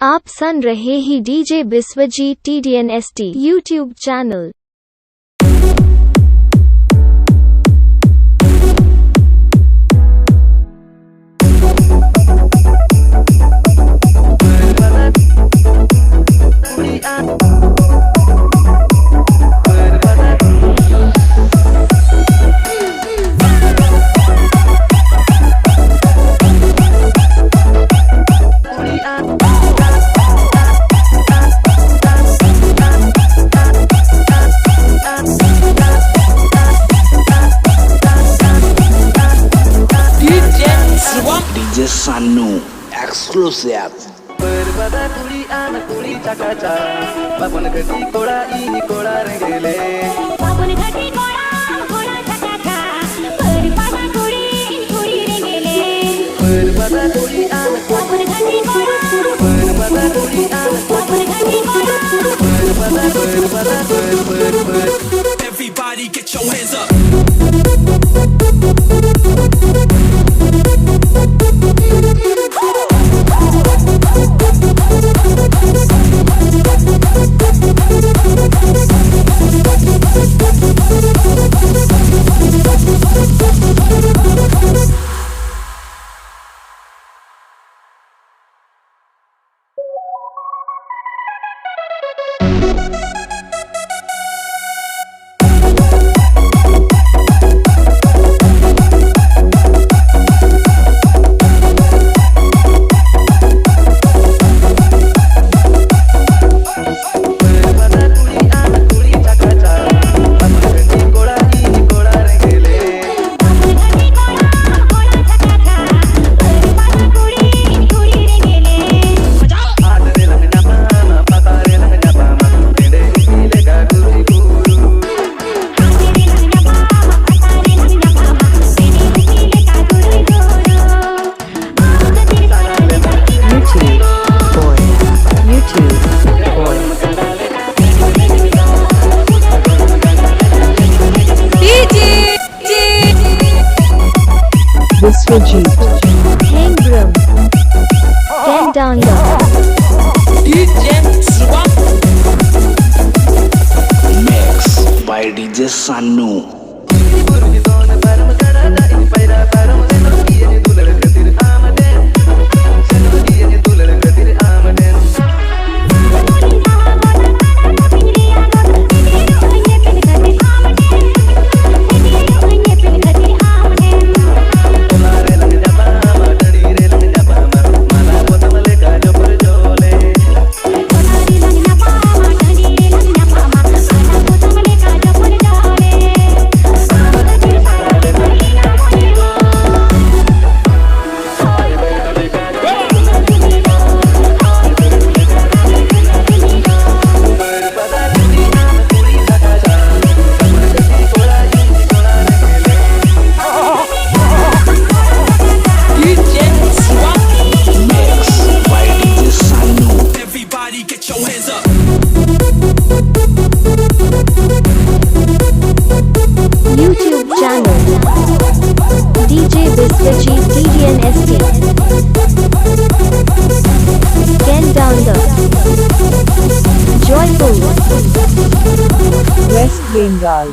आप सुन रहे ही DJ Biswajit TDNST YouTube channel. DJ Sanu exclusive. Berbada kuli anak kuli cakaca, babon gadi kola ini kola renggele. babon gadi kola cakaca, berbada kuli renggele. Berbada kuli anak babon gadi kola, berbada kuli anak babon gadi kola. Berbada. Everybody get your hands up. Biswajit Hangram Ken Danga Mix by DJ Sanu. YouTube channel DJ Biswajit TDNST Ken Danga Joyful West Bengal